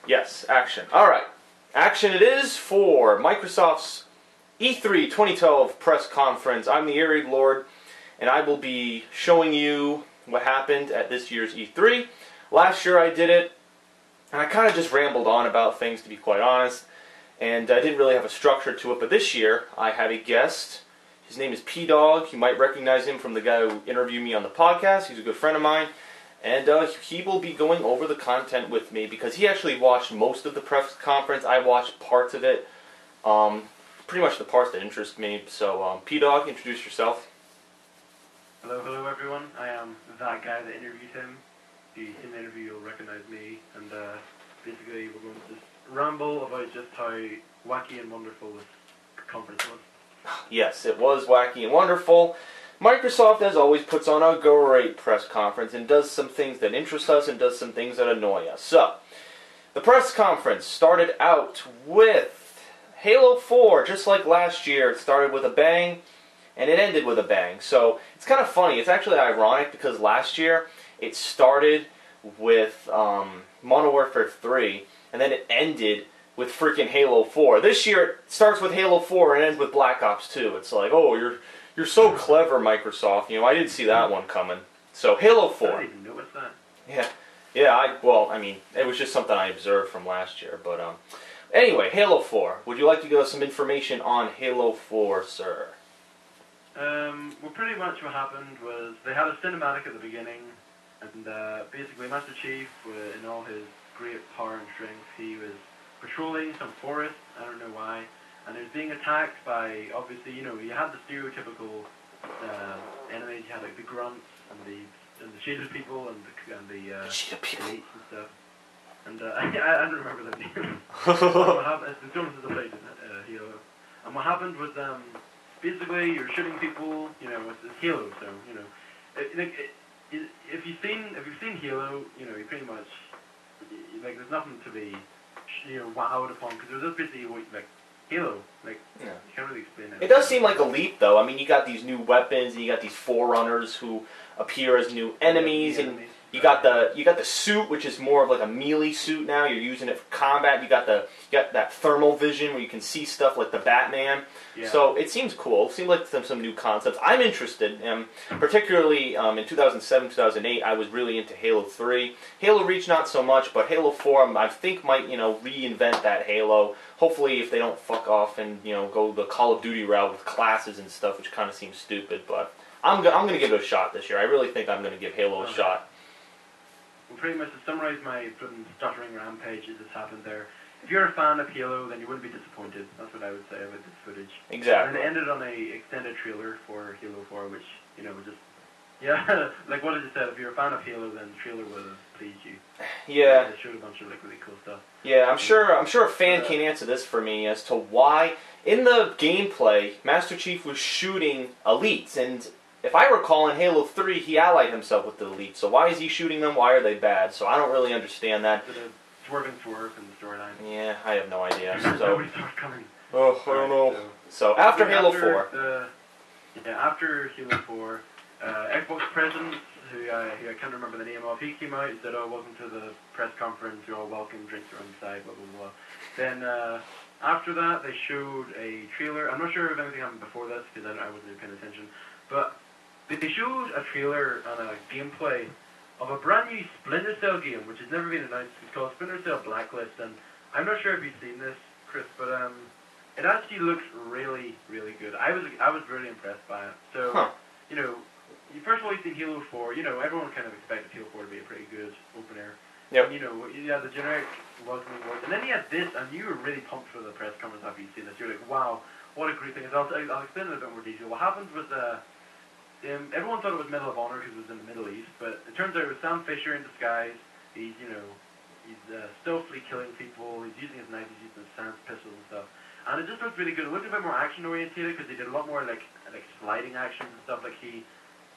Yes, action. Alright. Action it is for Microsoft's E3 2012 press conference. I'm the TheAireaidLord, and I will be showing you what happened at this year's E3. Last year I did it, and I kind of just rambled on about things, to be quite honest, and I didn't really have a structure to it, but this year I had a guest. His name is P-Dog. You might recognize him from the guy who interviewed me on the podcast. He's a good friend of mine. And he will be going over the content with me because he actually watched most of the press conference. I watched parts of it, pretty much the parts that interest me. So, P-Dog, introduce yourself. Hello everyone. I am that guy that interviewed him. In the interview you'll recognize me, and basically we're going to just ramble about just how wacky and wonderful this conference was. Yes, it was wacky and wonderful. Microsoft, as always, puts on a great press conference and does some things that interest us and does some things that annoy us. So, the press conference started out with Halo 4, just like last year. It started with a bang, and it ended with a bang. So, it's kind of funny. It's actually ironic because last year, it started with Modern Warfare 3, and then it ended with freaking Halo 4. This year, it starts with Halo 4 and ends with Black Ops 2. It's like, oh, you're so clever, Microsoft. You know, I didn't see that one coming. So, Halo 4. I didn't even notice that. Yeah. I mean, it was just something I observed from last year. But, anyway, Halo 4. Would you like to give us some information on Halo 4, sir? Well, pretty much what happened was they had a cinematic at the beginning, and basically Master Chief, in all his great power and strength, he was patrolling some forest, I don't know why, and he was being attacked by, obviously, you had the stereotypical enemies. You had like the grunts and the shaded people and the shaded people elites and stuff. And I don't remember their names. What happened? It's the Joneses played Halo. And what happened was basically you're shooting people. It's Halo, so if you've seen Halo, you pretty much there's nothing to be wowed upon because there's just basically Halo, you can't really explain it. It does seem like a leap, though. I mean, you got these new weapons, and you got these Forerunners who appear as new enemies, and you got the suit, which is more of like a melee suit now. You're using it for combat. You got that thermal vision where you can see stuff like the Batman. Yeah. So it seems cool. It seems like some new concepts. I'm interested, particularly in 2007, 2008. I was really into Halo 3. Halo Reach not so much, but Halo 4 I think might reinvent that Halo. Hopefully, if they don't fuck off and go the Call of Duty route with classes and stuff, which kind of seems stupid, but I'm gonna give it a shot this year. I really think I'm gonna give Halo a shot. Well, pretty much to summarize my stuttering rampage that has happened there. If you're a fan of Halo, then you wouldn't be disappointed. That's what I would say about this footage. Exactly. And it ended on a extended trailer for Halo 4, which just like what I just said. If you're a fan of Halo, then the trailer would have pleased you. Yeah. It showed a bunch of really cool stuff. Yeah, I'm sure a fan can answer this for me as to why in the gameplay Master Chief was shooting elites, and if I recall in Halo 3 he allied himself with the elites. So why is he shooting them? Why are they bad? So I don't really understand that. Swerve in the storyline. Yeah, I have no idea. So nobody saw it coming. Oh, I don't know. So after Halo 4. After Halo 4, Xbox president, who I can't remember the name of, he came out and said, "Oh, welcome to the press conference. You're all welcome. Drinks are on the side. Blah blah blah." Then after that, they showed a trailer. I'm not sure if anything happened before this because I wasn't really paying attention, but they showed a trailer and a gameplay of a brand new Splinter Cell game, which has never been announced. It's called Splinter Cell Blacklist, and I'm not sure if you've seen this, Chris, but it actually looks really, really good. I was really impressed by it. So, first of all, you've seen Halo 4. Everyone kind of expected Halo 4 to be a pretty good open air. Yep. And, you had the generic welcoming words, and then you had this, and you were really pumped for the press conference after you'd seen this. You're like, wow, what a great thing. I'll explain it in a bit more detail. What happened was everyone thought it was Medal of Honor because it was in the Middle East, but it turns out it was Sam Fisher in disguise. He's stealthily killing people. He's using his knife. He's using his sans pistol and stuff. And it just looked really good. It looked a bit more action oriented because they did a lot more like sliding actions and stuff. He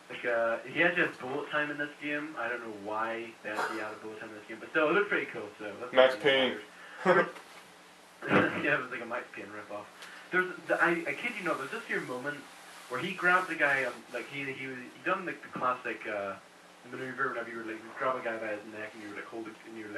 actually has bullet time in this game. I don't know why they actually added bullet time in this game, but still, it looked pretty cool. So that's Max Payne. Yeah, it was like a Max Payne ripoff. I kid you not, there's this here moment where he grabbed the guy, he done the classic maneuver whenever you would like grab a guy by his neck and you would like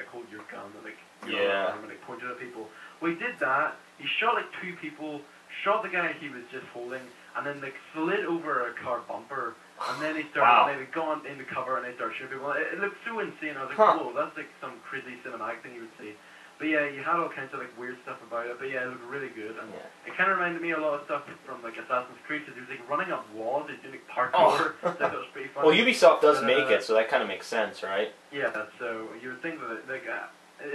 hold your gun and like Yeah. and like point it at people. Well, he did that. He shot like 2 people, shot the guy he was just holding, and then like slid over a car bumper. And then he started, Wow. and they'd gone into cover and they started shooting people. It looked so insane. I was like, Huh. whoa, that's like some crazy cinematic thing you would see. But yeah, you had all kinds of like weird stuff about it. But yeah, it looked really good. And it kind of reminded me a lot of stuff from like Assassin's Creed, because he was like running up walls, he's doing like parkour. So that was pretty funny. Well, Ubisoft does make it, so that kind of makes sense, right? Yeah, so you would think that like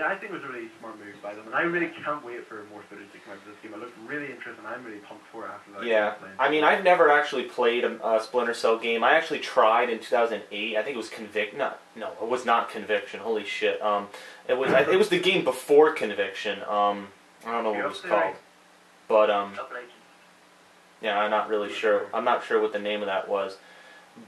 I think it was a really smart move by them, and I really can't wait for more footage to come out of this game. It looked really interesting. I'm really pumped for it after that. Yeah, I mean, I've never actually played a Splinter Cell game. I actually tried in 2008. I think it was No, it was not Conviction. Holy shit. It was the game before Conviction. I don't know what it was called, but yeah, I'm not really sure. I'm not sure what the name of that was,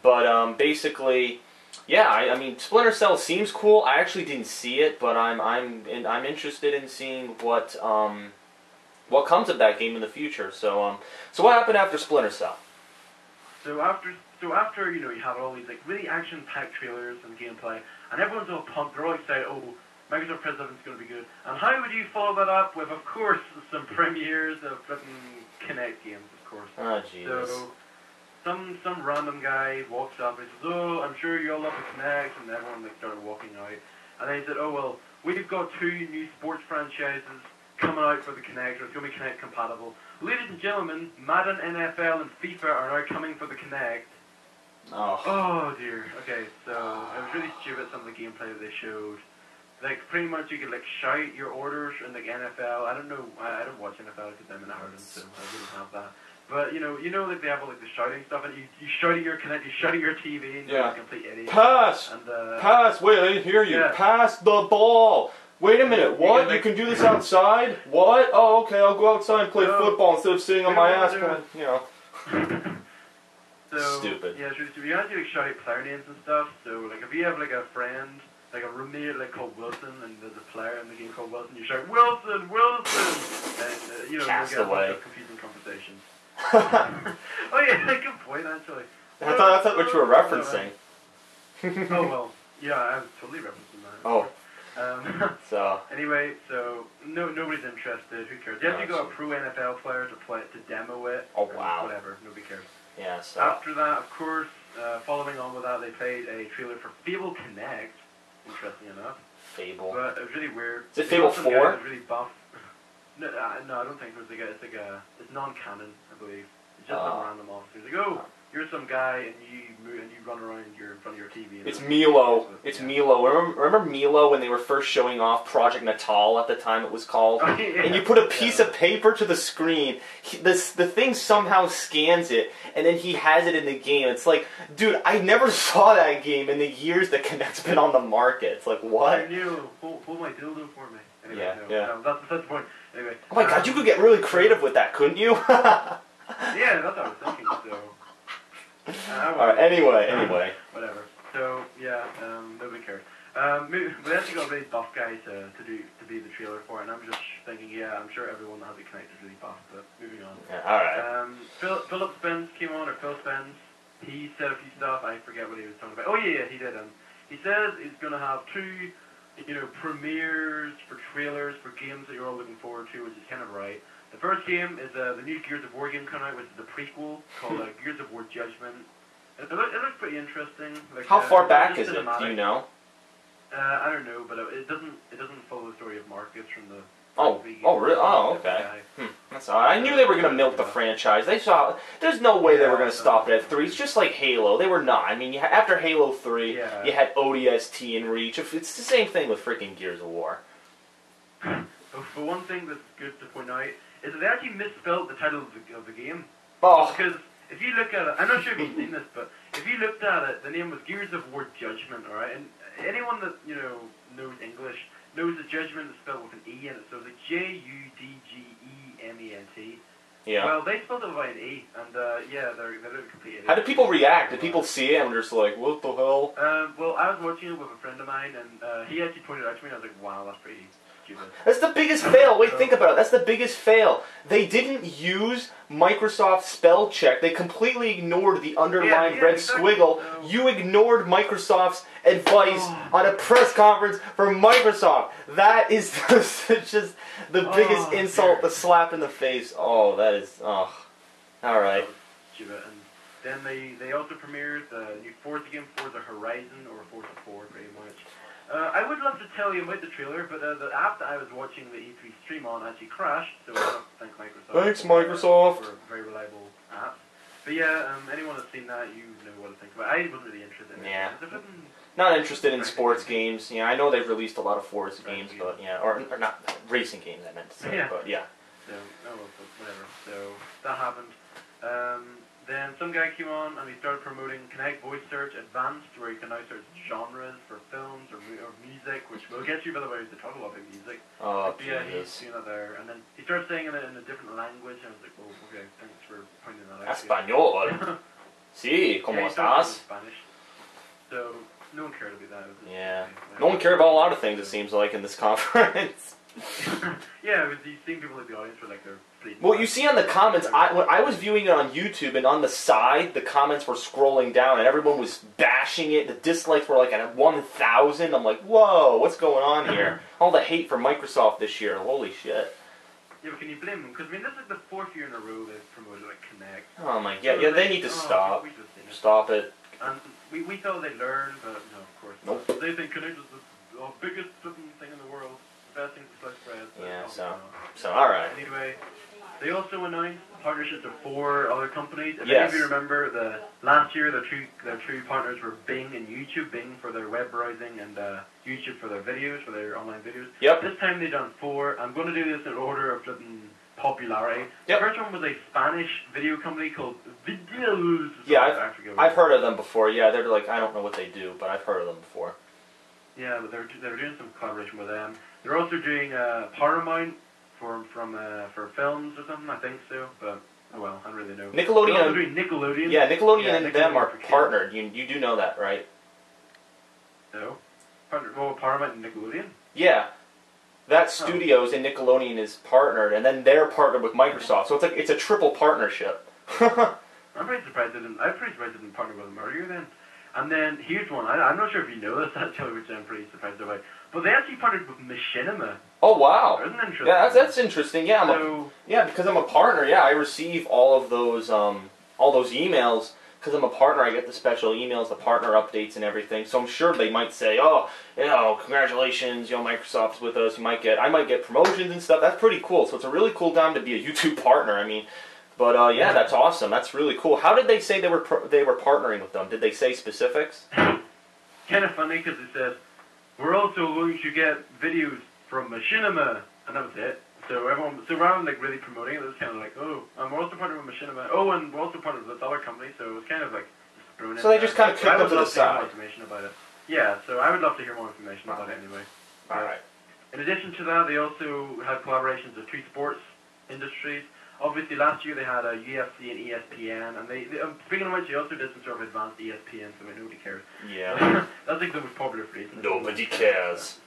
but basically. Yeah, I mean, Splinter Cell seems cool. I actually didn't see it, but I'm interested in seeing what comes of that game in the future. So so what happened after Splinter Cell? So after you have all these like really action-packed trailers and gameplay, and everyone's all pumped. They're all excited. Oh, Microsoft Press 11 is going to be good. And how would you follow that up with, of course, some premieres of flipping Kinect games, of course. Oh, Jesus. So. Some random guy walks up and says, "Oh, I'm sure you all love the Kinect," and everyone like started walking out. And then he said, "Oh well, we've got 2 new sports franchises coming out for the Kinect, or it's going to be Kinect compatible. Ladies and gentlemen, Madden, NFL, and FIFA are now coming for the Kinect." Oh dear. Okay, so it was really stupid, some of the gameplay that they showed. Like pretty much you could like shout your orders in like NFL. I don't know. I don't watch NFL because I'm in Ireland, so I didn't have that. But you know, like they have all like the shouting stuff, and you shout at your Kinect, you shout at your TV, and you're a complete idiot. Pass! And, pass! Wait, I didn't hear you. Yeah. Pass the ball! Wait a minute, what? You can do this outside? What? Oh, okay, I'll go outside and play football instead of sitting on my ass playing, you know. So, stupid. Yeah, so you have to like shout out player names and stuff, so like if you have like a friend, like a roommate like called Wilson, and there's a player in the game called Wilson, you shout, "Wilson, Wilson!" And, you'll get a bunch of confusing conversations. Oh yeah, good point actually. I thought that's what you were referencing. Oh well, yeah, I was totally referencing that. Oh. So anyway, so nobody's interested. Who cares? You have to go a pro NFL player to demo it. Oh wow. Whatever. Nobody cares. Yeah. So after that, of course, following on with that, they played a trailer for Fable Connect. Interesting enough. Fable. But it was really weird. Is it Fable 4? Was really buff. No, I don't think it was it's non-canon, I believe. It's just some random officer. Like, oh, you're some guy and you run around in front of your TV. It's Milo. It's Milo. Remember Milo when they were first showing off Project Natal at the time it was called? Oh, yeah. And you put a piece of paper to the screen. The thing somehow scans it, and then he has it in the game. It's like, dude, I never saw that game in the years that Kinect's been on the market. It's like, what? I knew. Hold my dildo for me. Anyway, yeah. No, that's the point. Anyway. Oh my god, you could get really creative with that, couldn't you? Yeah, that's what I was thinking. So. Alright, anyway. Whatever. So, yeah, nobody cares. We actually got a really buff guy to be the trailer for it, and I'm just thinking, yeah, I'm sure everyone that has a Kinect is really buff, but moving on. Yeah, alright. Philip Spence came on, or Phil Spence. He said a few stuff, I forget what he was talking about. Oh, yeah, he did. He says he's going to have 2, premieres for trailers for games that you're all looking forward to, which is kind of right. The first game is the new Gears of War game coming out, which is the prequel called Gears of War Judgment. It looks pretty interesting. Like, how far back is it? Do you know? I don't know, but it doesn't follow the story of Marcus from the. Oh, really? Oh, okay. That's all right. I knew they were gonna milk the franchise. There's no way they were gonna stop it at 3. It's just like Halo. They were not. I mean, after Halo 3, you had ODST and Reach. It's the same thing with freaking Gears of War. For one thing that's good to point out is that they actually misspelled the title of the game. Oh. Because if you look at it, I'm not sure if you've seen this, but if you looked at it, the name was Gears of War Judgment, alright? And anyone that, knows English knows that Judgment is spelled with an E in it, so it's like Judgement. Yeah. Well, they spelled it without an E, and they're complete idiots. How did people react? Did people see it and were just like, what the hell? Well, I was watching it with a friend of mine, and he actually pointed it out to me, and I was like, wow, that's pretty stupid. That's the biggest fail. Wait, think about it. That's the biggest fail. They didn't use Microsoft spell check. They completely ignored the underlined red exactly. squiggle. No. You ignored Microsoft's advice on a press conference for Microsoft. That is just the biggest insult, the slap in the face. Oh, that is... Oh. All right. Stupid. And then they also premiered the new Forza game, Forza Horizon, or Forza 4, pretty much. I would love to tell you about the trailer, but the app that I was watching the E3 stream on actually crashed, so I want to thank Microsoft. Thanks, Microsoft. For a very reliable app. But yeah, anyone that's seen that, you know what to think about it. I wasn't really interested in it. Yeah. Flipping... Not interested in sports games. Yeah, I know they've released a lot of Forza games, but yeah, or not racing games. I meant to say, but yeah. So whatever. So that happened. Then some guy came on and he started promoting Connect Voice Search Advanced, where you can now search genres for films or music, which we'll get you, by the way, to talk a lot about music. Oh, but yeah, he's doing that there. And then he started saying it in a different language, and I was like, well, okay, thanks for pointing that out. Español. Sí, ¿cómo estás? Spanish. So, no one cared about that. Yeah. No one cared about a lot of things, it seems like, in this conference. Yeah, it was these same people in the audience were like, they're sleeping. Well, you see on the comments, when I was viewing it on YouTube, and on the side, the comments were scrolling down, and everyone was bashing it. The dislikes were like at 1,000. I'm like, whoa, what's going on here? All the hate for Microsoft this year. Holy shit. Yeah, but can you blame them? Because, I mean, this is the 4th year in a row they've promoted, like, Connect. Oh my god, yeah, they need to stop. Stop it. And we thought they'd learn, but no, of course not. Nope. They think Connect is the biggest flipping thing in the world. The best thing to slice bread. Yeah, so alright. Anyway, they also announced partnerships with 4 other companies. If any Yes. of you remember, last year their two partners were Bing and YouTube. Bing for their web browsing and YouTube for their videos, for their online videos. Yep. This time they've done 4. I'm going to do this in order of flipping popularity. Yep. The first one was a Spanish video company called Videos. Yeah, I've heard of them before. Yeah, they're like, I don't know what they do, but I've heard of them before. Yeah, but they were doing some collaboration with them. They're also doing Paramount for films or something, I think so. But oh well, I don't really know. Nickelodeon. They're also doing Nickelodeon. Yeah, Nickelodeon and Nickelodeon them are for kids. partnered. You do know that, right? No. Well, Paramount and Nickelodeon. Yeah. That studios and Nickelodeon is partnered, and then they're partnered with Microsoft. So it's a triple partnership. I'm pretty surprised they didn't partner with them earlier then. And then here's one. I'm not sure if you know this actually, which I'm pretty surprised about. But they actually partnered with Machinima. Oh wow! Isn't that interesting? Yeah, that's interesting. Yeah, because I'm a partner. Yeah, I receive all those emails. Because I'm a partner, I get the special emails, the partner updates, and everything. So I'm sure they might say, "Oh, congratulations, Microsoft's with us." I might get promotions and stuff. That's pretty cool. So it's a really cool time to be a YouTube partner. I mean, but yeah, that's awesome. That's really cool. How did they say they were partnering with them? Did they say specifics? Kind of funny because it said, "We're also going to get videos from Machinima," and that was it. So rather than like really promoting it, it was kind of like, oh, we're also partnered with Machinima. Oh, and we're also partnered with this other company. So it was kind of like just thrown in. So they just kind of kicked them to the side. More information about it. Yeah, so I would love to hear more information about it anyway. All right. In addition to that, they also had collaborations with 2 sports industries. Obviously, last year they had a UFC and ESPN, and they speaking of which, they also did some sort of advanced ESPN, so nobody cares. Yeah. That's like the most popular phrase. Nobody cares.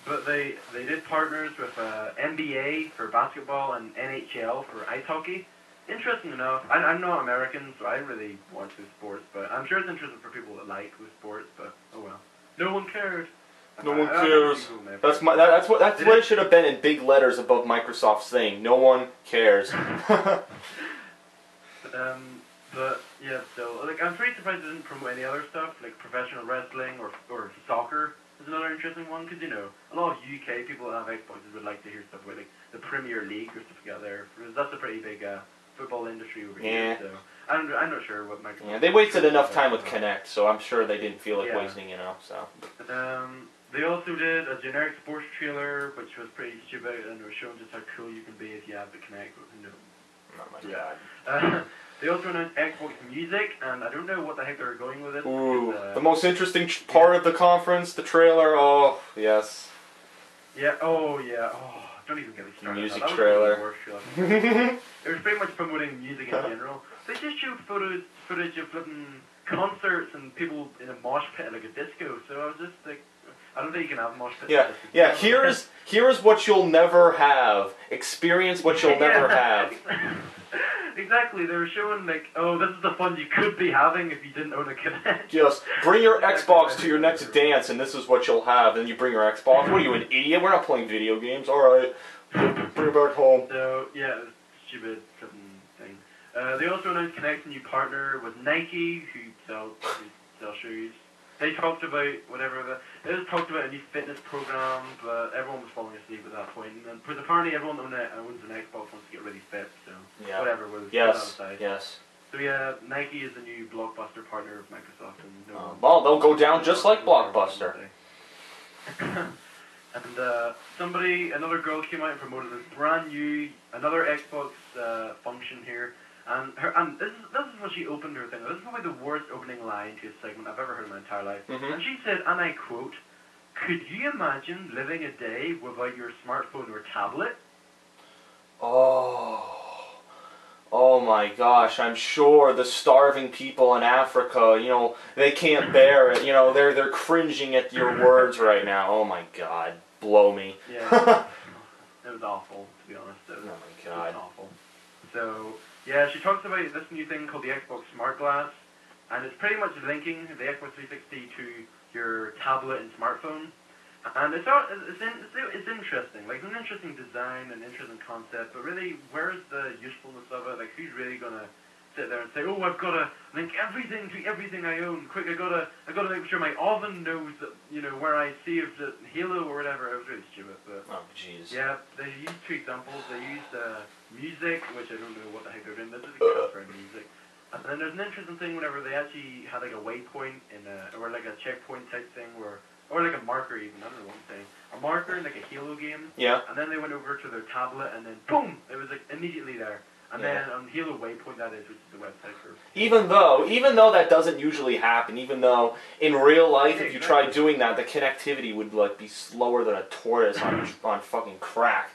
But they did partners with NBA for basketball and NHL for ice hockey. Interesting enough, I'm not American, so I don't really watch those sports, but I'm sure it's interesting for people that like those sports. But oh well, no one cared. No one cares. That's what it should have been in big letters above Microsoft's thing. No one cares. But yeah, so like I'm pretty surprised they didn't promote any other stuff like professional wrestling or soccer. Is another interesting one because a lot of UK people that have Xboxes would like to hear stuff about like the Premier League or stuff like that there. Because that's a pretty big football industry over here. So I'm not sure what Microsoft. Yeah, they wasted enough time with Kinect, so I'm sure they didn't feel like wasting. So. They also did a generic sports trailer, which was pretty stupid, and it was showing just how cool you can be if you have the Kinect. Oh my god. They also announced Xbox Music, and I don't know what the heck they're going with it. Ooh, the most interesting part of the conference, the trailer. Oh, yes. Yeah. Oh, yeah. Oh, don't even get me started. Music that trailer. Was the worst trailer. It was pretty much promoting music in general. They just showed footage of flipping concerts and people in a mosh pit like a disco. So I was just like, I don't think you can have mosh pits. Yeah. Here's what you'll never have. Experience what you'll never have. Exactly. They were showing like, oh, this is the fun you could be having if you didn't own a Kinect. Just bring your Xbox to your next dance, and this is what you'll have. And you bring your Xbox. What are you, an idiot? We're not playing video games. All right, bring it back home. So yeah, it was a stupid thing. They also announced Kinect's new partner with Nike, who sell shoes. They talked about they just talked about a new fitness program, but everyone was falling asleep at that point. And because apparently everyone owns an Xbox wants to get really fit, so whatever. We'll put that aside. Yes. So yeah, Nike is the new Blockbuster partner of Microsoft, and well, they'll go down just like Blockbuster. And another girl came out and promoted this brand new, another Xbox function here. And this is what she opened her thing. This is probably the worst opening line to a segment I've ever heard in my entire life. Mm-hmm. And she said, and I quote, "Could you imagine living a day without your smartphone or tablet?" Oh my gosh, I'm sure the starving people in Africa, they can't bear it. They're cringing at your words right now. Oh my God, blow me. Yeah, it was awful, to be honest. Oh my God. It was awful. So, yeah, she talks about this new thing called the Xbox Smart Glass, and it's pretty much linking the Xbox 360 to your tablet and smartphone. And it's interesting. Like, it's an interesting design, an interesting concept, but really, where's the usefulness of it? Like, who's really gonna sit there and say, "Oh, I've got to link everything to everything I own. Quick, I gotta make sure my oven knows that where I saved it, Halo or whatever." It was really stupid, but jeez. yeah, they used two examples. They used music, which I don't know what the heck they're doing. This is a transfer in music. And then there's an interesting thing whenever they actually had like a waypoint or like a checkpoint type thing or like a marker even, I don't know what I'm saying. A marker in like a Halo game. Yeah. And then they went over to their tablet and then boom! It was like immediately there. And then on Halo Waypoint, that is, which is the website for... Even though that doesn't usually happen, even though in real life, if you tried doing that, the connectivity would like be slower than a tortoise on fucking crack.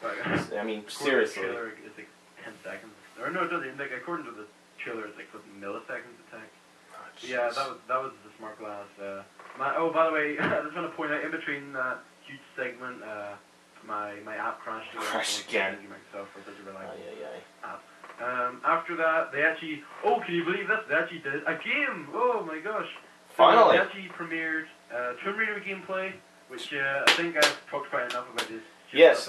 I mean, seriously. The trailer, it's like 10 seconds. Or no, it doesn't. Like, according to the trailer, it's like milliseconds it takes. Yeah, that was the smart glass. By the way, I just want to point out, in between that huge segment, my app crashed. Crashed again. Myself for such a reliable app. After that, they actually... Oh, can you believe this? They actually did a game! Oh my gosh. Finally! They actually premiered Tomb Raider gameplay, which I think I've talked quite enough about this. Yes.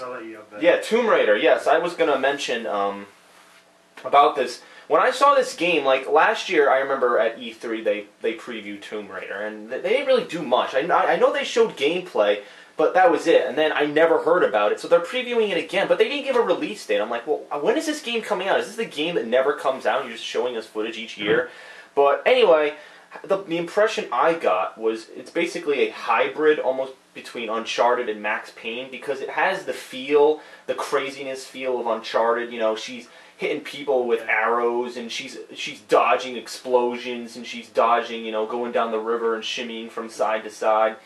Yeah, Tomb Raider, yes. I was going to mention about this. When I saw this game, like last year, I remember at E3, they previewed Tomb Raider, and they didn't really do much. I know they showed gameplay, but that was it, and then I never heard about it, so they're previewing it again, but they didn't give a release date. I'm like, well, when is this game coming out? Is this the game that never comes out, and you're just showing us footage each year? But anyway, the impression I got was it's basically a hybrid almost between Uncharted and Max Payne, because it has the craziness feel of Uncharted. She's hitting people with arrows, and she's dodging explosions, and she's dodging, going down the river and shimmying from side to side.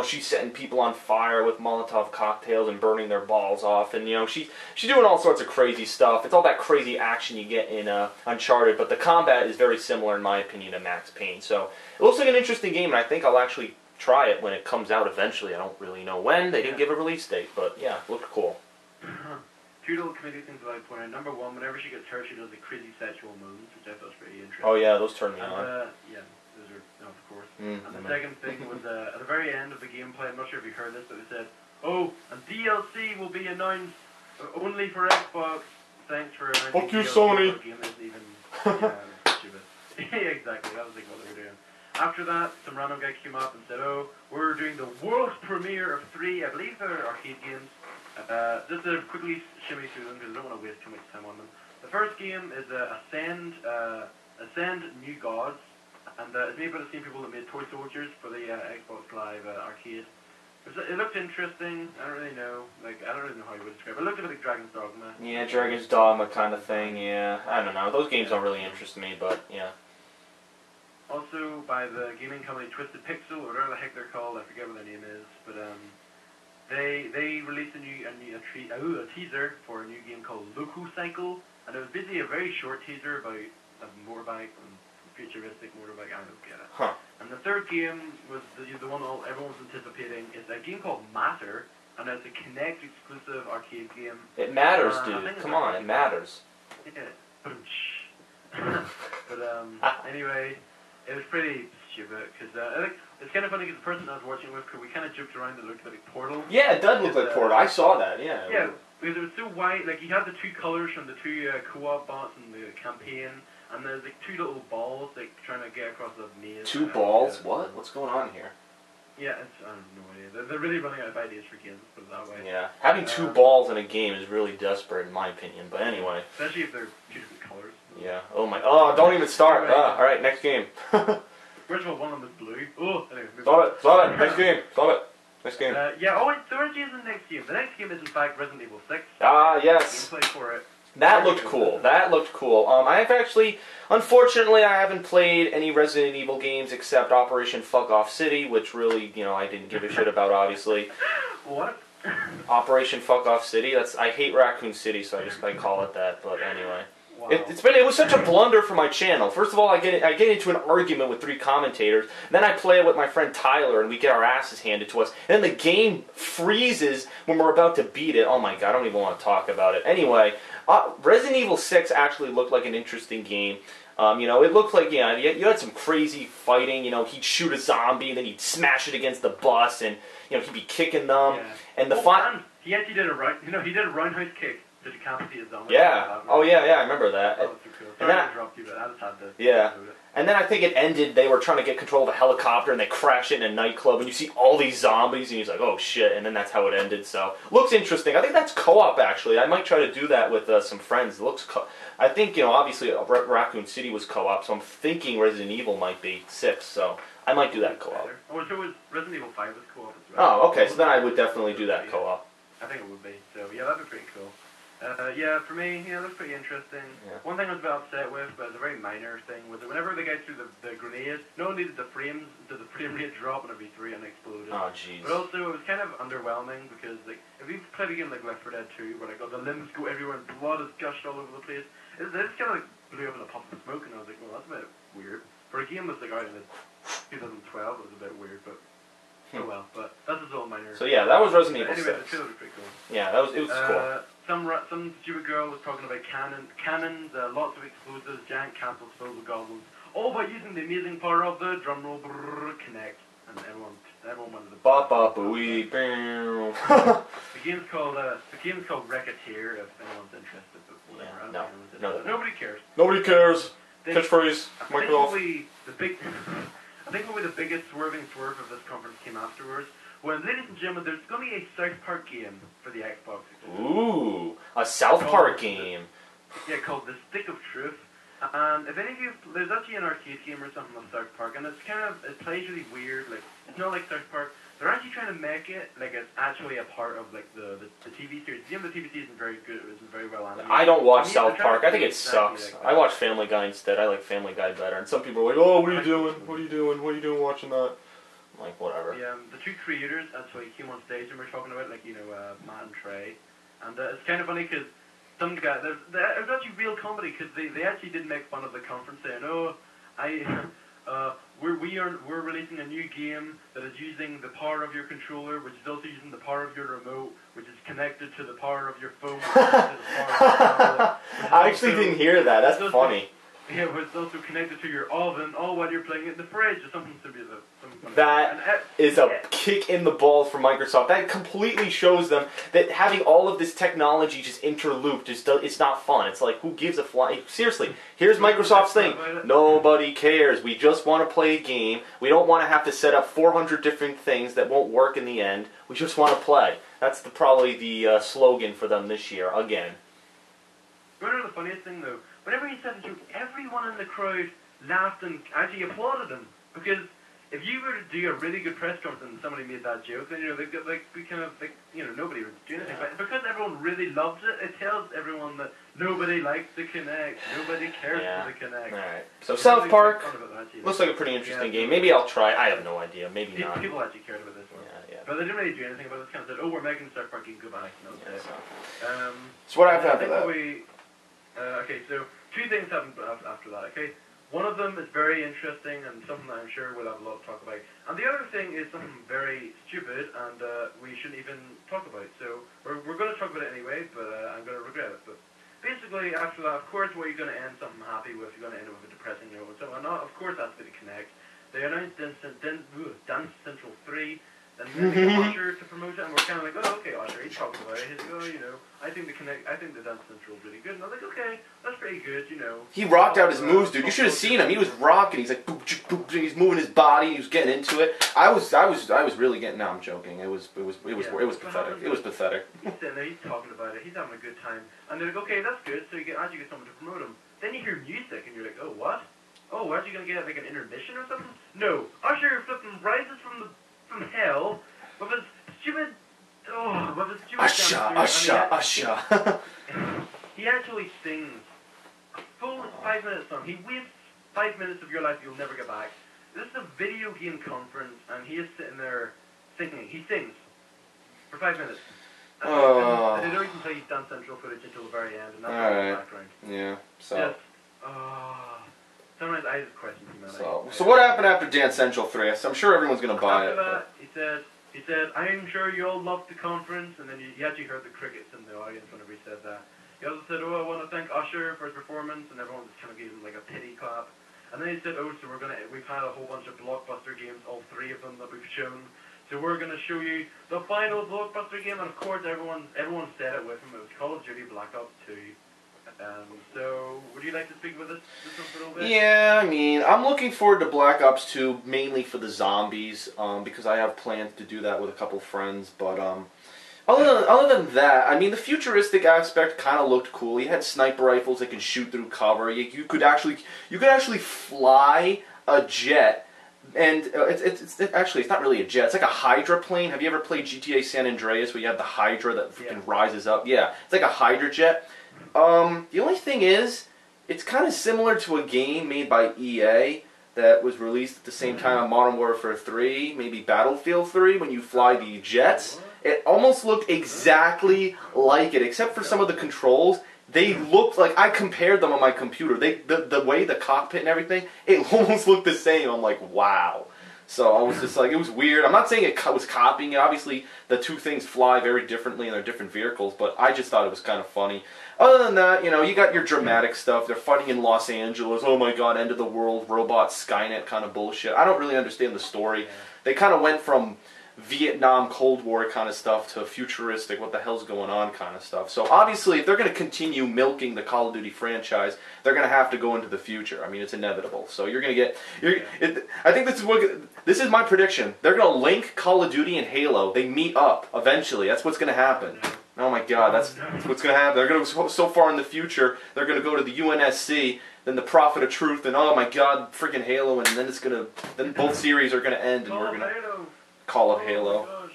She's setting people on fire with Molotov cocktails and burning their balls off, and she's doing all sorts of crazy stuff. It's all that crazy action you get in Uncharted, but the combat is very similar, in my opinion, to Max Payne. So it looks like an interesting game, and I think I'll actually try it when it comes out eventually. I don't really know when. They didn't give a release date, but yeah, it looked cool. Two little comedic things that I point out. Number one, whenever she gets hurt, she does the crazy sexual moves, which I thought was pretty interesting. Oh yeah, those turn me on. Yeah. Of course. And the second thing was at the very end of the gameplay, I'm not sure if you heard this, but they said, "Oh, and DLC will be announced only for Xbox. Thanks for announcing Fuck you, DLC Sony." for a game that's even stupid." Yeah, exactly. That was like what they were doing. After that, some random guy came up and said, "Oh, we're doing the world premiere of 3, I believe they're arcade games. Just to quickly shimmy through them because I don't want to waste too much time on them. The first game is Ascend New Gods. And it's made by the same people that made Toy Soldiers for the Xbox Live arcade. It looked interesting. I don't really know. I don't really know how you would describe it. It looked a bit like Dragon's Dogma. Yeah, Dragon's Dogma kind of thing. Yeah, I don't know. Those games don't really interest me, but yeah. Also by the gaming company Twisted Pixel, or whatever the heck they're called. I forget what their name is, but they released a teaser for a new game called Loco Cycle, and it was basically a very short teaser about a motorbike. Futuristic motorbike, I don't get it. Huh. And the third game was the one everyone was anticipating. It's a game called Matter, and it's a Kinect exclusive arcade game. It matters, dude. Come on, it matters. Yeah. Anyway, it was pretty stupid because I think it's kind of funny because the person I was watching with, we kind of joked around that it looked like Portal. Yeah, it does look like Portal. I saw that. Yeah. Yeah, because it was so white. Like you had the two colors from the two co-op bots in the campaign, and there's like two little balls like trying to get across the maze. Two balls? What? What's going on here? Yeah, I have no idea. They're really running out of ideas for games, put it that way. Yeah, having two balls in a game is really desperate in my opinion. But anyway. Especially if they're two different colors. Yeah. Oh my. Oh, don't even start. All right, next game. First of all, one of them is blue. Oh, anyway. Stop it. Next game. Stop it. Next game. Yeah. Oh, wait. So where is the next game? The next game is in fact Resident Evil 6. Ah, yes. Gameplay for it. That looked cool. That looked cool. I've actually, unfortunately, I haven't played any Resident Evil games except Operation Fuck Off City, which really, I didn't give a shit about, obviously. What? Operation Fuck Off City. I hate Raccoon City, so I call it that. But anyway, wow. It was such a blunder for my channel. First of all, I get into an argument with 3 commentators. Then I play it with my friend Tyler, and we get our asses handed to us. And then the game freezes when we're about to beat it. Oh my god, I don't even want to talk about it. Anyway. Resident Evil 6 actually looked like an interesting game. It looked like, you had some crazy fighting. He'd shoot a zombie, and then he'd smash it against the bus, and, he'd be kicking them. Yeah. And and he actually did he did a roundhouse kick to decapitate a zombie. Yeah. Oh, yeah, I remember that. That was so cool. Sorry to interrupt you, but I just had to... Yeah. And then I think it ended, they were trying to get control of a helicopter, and they crash it in a nightclub, and you see all these zombies, and he's like, oh shit, and then that's how it ended, so. Looks interesting. I think that's co-op, actually. I might try to do that with some friends. It looks I think, obviously, Raccoon City was co-op, so I'm thinking Resident Evil might be 6, so I might do that co-op. Oh, so was Resident Evil 5 was co-op as well. Oh, okay, so then I would definitely do that co-op. I think it would be, so yeah, that'd be pretty cool. Yeah, for me, it looks pretty interesting. Yeah. One thing I was a bit upset with, but it's a very minor thing, was that whenever they get through the grenade, not only did the frame rate drop on every 3 and exploded, oh, jeez. but also it was kind of underwhelming because, like, if you've played a game like Left 4 Dead 2, where like all the limbs go everywhere and blood is gushed all over the place, it just kind of like blew up in a puff of smoke, and I was like, well, that's a bit weird. For a game that's like out in 2012, it was a bit weird, but. Oh well, but that's just all minor. So yeah, that was Resident Evil 6. Anyway, the trailer was pretty cool. Yeah, it was cool. Some stupid girl was talking about cannons, lots of explosives, giant castles filled with goblins, all by using the amazing power of the drumroll Kinect. And everyone wanted to. Ba ba booey. The game's called Racketeer. If anyone's interested, but whatever. No. Nobody cares. Nobody cares. Catchphrase. Microsoft. I think probably the biggest swerve of this conference came afterwards. Well, ladies and gentlemen, there's going to be a South Park game for the Xbox. Ooh, a South Park game. Yeah, called The Stick of Truth. And if any of you, there's actually an arcade game or something of South Park, and it plays really weird. Like, it's not like South Park. They're actually trying to make it like it's actually a part of like the TV series. The TV series isn't very good. It isn't very well animated. I don't watch South Park. I think it sucks. I watch Family Guy instead. I like Family Guy better. And some people are like, oh, what are you doing? What are you doing? What are you doing watching that? I'm like, whatever. Yeah, the 2 creators actually came on stage and we're talking about like Matt and Trey, and it's kind of funny because some guy it was actually real comedy because they actually did make fun of the conference saying, oh, we're releasing a new game that is using the power of your controller, which is also using the power of your remote, which is connected to the power of your phone. I actually didn't hear that. That's funny. Yeah, but it's also connected to your oven, all while you're playing it in the fridge, or something to be That is a kick in the balls for Microsoft. That completely shows them that having all of this technology just interlooped, it's not fun. It's like, who gives a fly? Seriously, here's Microsoft's thing. Nobody cares. We just want to play a game. We don't want to have to set up 400 different things that won't work in the end. We just want to play. That's probably the slogan for them this year, again. You know the funniest thing, though? Whenever he said the joke, everyone in the crowd laughed and actually applauded him. Because if you were to do a really good press conference and somebody made that joke, then, they'd get, nobody would do anything. But because everyone really loves it, it tells everyone that nobody likes the Kinect. Nobody cares for the Kinect. Alright. So South Park looks like a pretty interesting game. Maybe I'll try. I have no idea. Maybe not. People actually cared about this one. Yeah. But they didn't really do anything about it. They kind of said, oh, we're making South Park game, goodbye. No, so what happened after that? Okay, so 2 things happened after that, okay? One of them is very interesting and something that I'm sure we'll have a lot to talk about. And the other thing is something very stupid and we shouldn't even talk about. So we're going to talk about it anyway, but I'm going to regret it. But basically, after that, of course, what you're going to end something happy with, you're going to end it with a depressing note. So, and of course, that's going to connect. They announced Dance Central 3. And then they got Usher to promote it, and we're kind of like, oh, okay, Usher, he's talking about it. He's like, oh, you know, I think the Dance Central is really good. And I'm like, okay, that's pretty good, you know. He rocked out his moves, dude. You should have seen him. He was rocking. He's like, boop, boop, boop, he's moving his body. He was getting into it. I was really getting. No, I'm joking. It was pathetic. It was pathetic. He's sitting there, he's talking about it. He's having a good time, and they're like, okay, that's good. So you get someone to promote him. Then you hear music, and you're like, oh, what? Oh, aren't you gonna get like an intermission or something? No, Usher flipping rises from hell. With his stupid Usher. He actually sings a full 5-minute song. He wastes 5 minutes of your life you'll never get back. This is a video game conference, and he is sitting there singing. He sings for 5 minutes. And they don't even play Dance Central footage until the very end, and that's all in the background. Yeah. So. Sometimes I just question humanity. So what happened after Dance Central 3? I'm sure everyone's gonna buy it. After that, he said, I'm sure you all loved the conference, and then you actually heard the crickets in the audience whenever he said that. He also said, oh, I want to thank Usher for his performance, and everyone just kind of gave him like a pity clap. And then he said, oh, so we've had a whole bunch of blockbuster games, all 3 of them that we've shown. So we're going to show you the final blockbuster game, and of course everyone said it with him. It was Call of Duty Black Ops 2. So, would you like to speak with this one for a little bit? Yeah, I mean, I'm looking forward to Black Ops 2, mainly for the zombies, because I have plans to do that with a couple friends, but, other than that, I mean, the futuristic aspect kind of looked cool. You had sniper rifles that can shoot through cover. You could actually fly a jet, and it's not really a jet. It's like a Hydra plane. Have you ever played GTA San Andreas where you have the Hydra that freaking rises up? Yeah, it's like a Hydra jet. The only thing is, it's kind of similar to a game made by EA that was released at the same time on Modern Warfare 3, maybe Battlefield 3, when you fly the jets. It almost looked exactly like it, except for some of the controls. They looked like, I compared them on my computer. The way the cockpit and everything, it almost looked the same. I'm like, wow. So I was just like, it was weird. I'm not saying it was copying it. Obviously, the two things fly very differently and they're different vehicles, but I just thought it was kind of funny. Other than that, you know, you got your dramatic stuff. They're fighting in Los Angeles. Oh my god, end of the world, robot, Skynet kind of bullshit. I don't really understand the story. They kind of went from Vietnam, Cold War kind of stuff to futuristic, what the hell's going on kind of stuff. So obviously, if they're going to continue milking the Call of Duty franchise, they're going to have to go into the future. I mean, it's inevitable. So you're going to get... I think this is my prediction. They're going to link Call of Duty and Halo. They meet up eventually. That's what's going to happen. Oh my god, that's what's going to happen. They're going to go so far in the future, they're going to go to the UNSC, then the Prophet of Truth, and oh my god, freaking Halo, and then it's going to... Then both series are going to end, and we're going to... Call of Halo.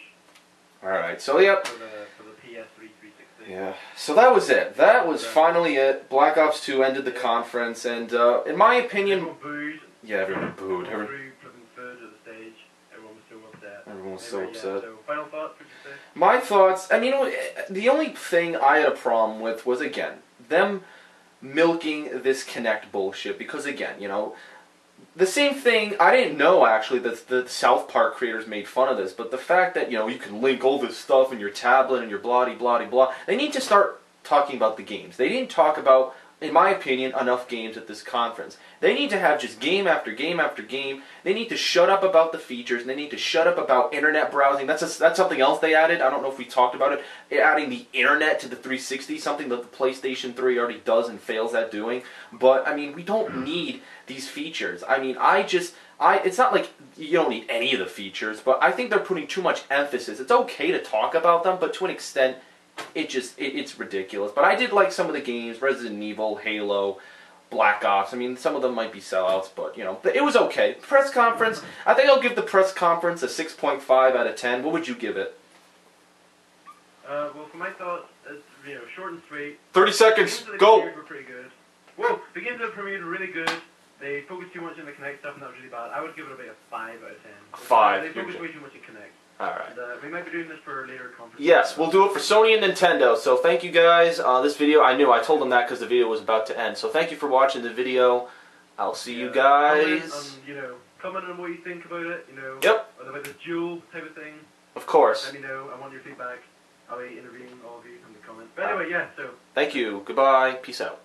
Alright, so yep. For the PS3 360. Yeah. So that was it. That was finally it. Black Ops 2 ended the conference, and in my opinion... Everyone booed. Yeah, everyone booed. Everyone threw food at the stage. Everyone was so upset. Everyone was so upset. So, final thoughts, would you say? My thoughts, I mean, the only thing I had a problem with was, again, them milking this Kinect bullshit, because again, you know, the same thing, I didn't know actually that the South Park creators made fun of this, but the fact that, you know, you can link all this stuff in your tablet and your blah-de-blah-de-blah, they need to start talking about the games. They didn't talk about, in my opinion, enough games at this conference. They need to have just game after game after game. They need to shut up about the features, and they need to shut up about internet browsing. That's something else they added. I don't know if we talked about it. Adding the internet to the 360, something that the PlayStation 3 already does and fails at doing. But, I mean, we don't need these features. I mean, it's not like you don't need any of the features, but I think they're putting too much emphasis. It's okay to talk about them, but to an extent, it's ridiculous. But I did like some of the games, Resident Evil, Halo, Black Ops. I mean, some of them might be sellouts, but, you know, it was okay. Press conference, I think I'll give the press conference a 6.5 out of 10. What would you give it? Well, for my thoughts, it's, you know, short and sweet. 30 seconds, The go! games were pretty good. Whoa, the games that premiered were really good. They focused too much on the Kinect stuff, and that was really bad. I would give it about a 5 out of 10. A 5. They focused way too much on Kinect. Alright. And, we might be doing this for a later conference. Yes, we'll do it for Sony and Nintendo. So thank you guys. This video, I told them that because the video was about to end. So thank you for watching the video. I'll see you Comment guys. on, comment on what you think about it, Yep. about this duel type of thing. Of course. Let me know. I want your feedback. I'll be interviewing all of you in the comments. But anyway, yeah, so. Thank you. Goodbye. Peace out.